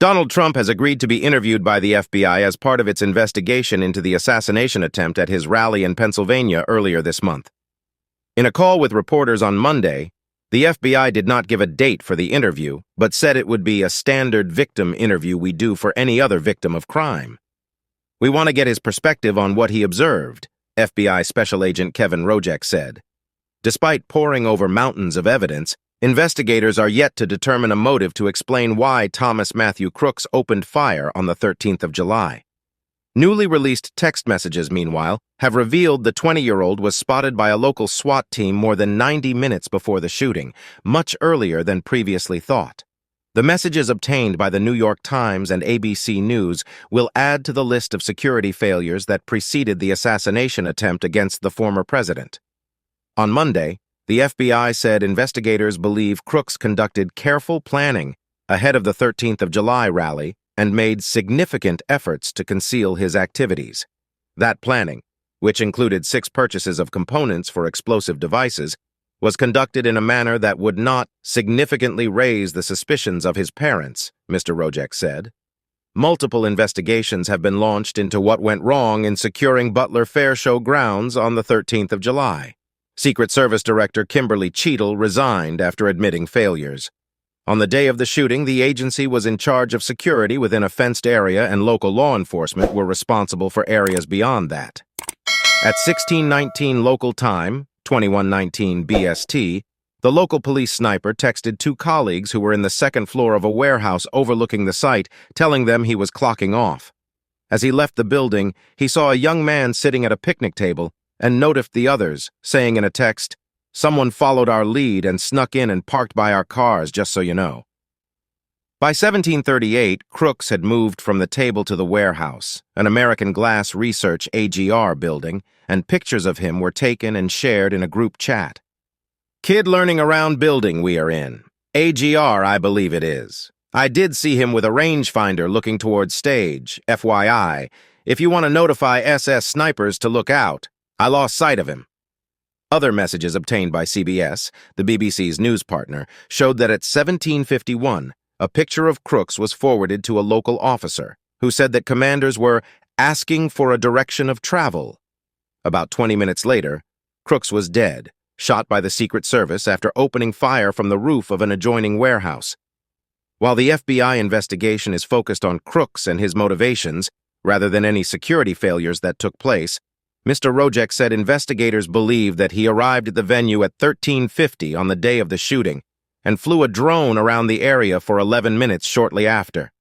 Donald Trump has agreed to be interviewed by the FBI as part of its investigation into the assassination attempt at his rally in Pennsylvania earlier this month. In a call with reporters on Monday, the FBI did not give a date for the interview, but said it would be a standard victim interview we do for any other victim of crime. "We want to get his perspective on what he observed," FBI Special Agent Kevin Rojek said. Despite poring over mountains of evidence, investigators are yet to determine a motive to explain why Matthew Crooks opened fire on the 13th of July. Newly released text messages, meanwhile, have revealed the 20-year-old was spotted by a local SWAT team more than 90 minutes before the shooting, much earlier than previously thought. The messages obtained by the New York Times and ABC News will add to the list of security failures that preceded the assassination attempt against the former president. On Monday, the FBI said investigators believe Crooks conducted careful planning ahead of the 13th of July rally and made significant efforts to conceal his activities. That planning, which included 6 purchases of components for explosive devices, was conducted in a manner that would not significantly raise the suspicions of his parents, Mr. Rojek said. Multiple investigations have been launched into what went wrong in securing Butler Fair Show grounds on the 13th of July. Secret Service Director Kimberly Cheadle resigned after admitting failures. On the day of the shooting, the agency was in charge of security within a fenced area, and local law enforcement were responsible for areas beyond that. At 16:19 local time, 21:19 BST, the local police sniper texted 2 colleagues who were in the second floor of a warehouse overlooking the site, telling them he was clocking off. As he left the building, he saw a young man sitting at a picnic table and notified the others, saying in a text, "Someone followed our lead and snuck in and parked by our cars, just so you know." By 1738, Crooks had moved from the table to the warehouse, an American Glass Research AGR building, and pictures of him were taken and shared in a group chat. "Kid learning around building we are in. AGR, I believe it is. I did see him with a rangefinder looking towards stage, FYI. If you want to notify SS snipers to look out. I lost sight of him." Other messages obtained by CBS, the BBC's news partner, showed that at 17:51, a picture of Crooks was forwarded to a local officer, who said that commanders were asking for a direction of travel. About 20 minutes later, Crooks was dead, shot by the Secret Service after opening fire from the roof of an adjoining warehouse. While the FBI investigation is focused on Crooks and his motivations, rather than any security failures that took place, Mr. Rojek said investigators believe that he arrived at the venue at 13:50 on the day of the shooting and flew a drone around the area for 11 minutes shortly after.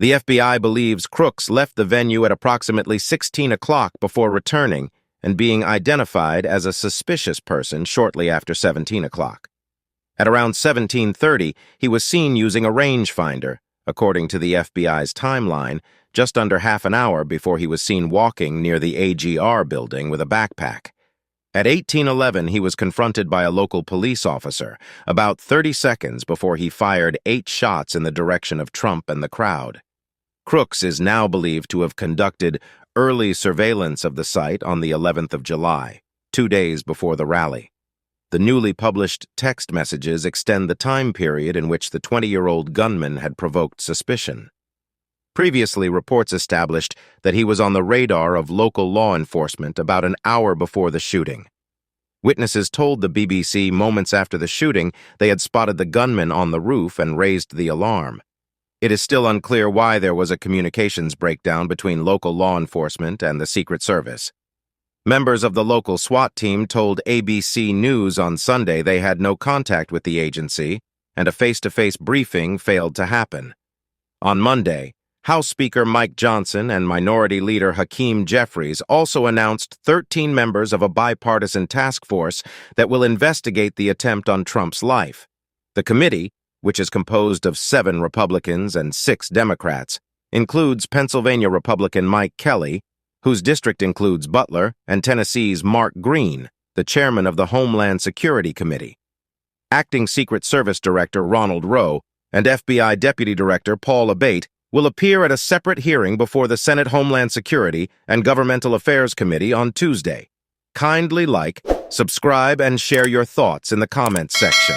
The FBI believes Crooks left the venue at approximately 16 o'clock before returning and being identified as a suspicious person shortly after 17 o'clock. At around 17:30, he was seen using a rangefinder, according to the FBI's timeline, just under half an hour before he was seen walking near the AGR building with a backpack. At 18:11, he was confronted by a local police officer, about 30 seconds before he fired 8 shots in the direction of Trump and the crowd. Crooks is now believed to have conducted early surveillance of the site on the 11th of July, 2 days before the rally. The newly published text messages extend the time period in which the 20-year-old gunman had provoked suspicion. Previously, reports established that he was on the radar of local law enforcement about an hour before the shooting. Witnesses told the BBC moments after the shooting they had spotted the gunman on the roof and raised the alarm. It is still unclear why there was a communications breakdown between local law enforcement and the Secret Service. Members of the local SWAT team told ABC News on Sunday they had no contact with the agency, and a face-to-face briefing failed to happen. On Monday, House Speaker Mike Johnson and Minority Leader Hakeem Jeffries also announced 13 members of a bipartisan task force that will investigate the attempt on Trump's life. The committee, which is composed of 7 Republicans and 6 Democrats, includes Pennsylvania Republican Mike Kelly, whose district includes Butler, and Tennessee's Mark Green, the chairman of the Homeland Security Committee. Acting Secret Service Director Ronald Rowe and FBI Deputy Director Paul Abate will appear at a separate hearing before the Senate Homeland Security and Governmental Affairs Committee on Tuesday. Kindly like, subscribe, and share your thoughts in the comments section.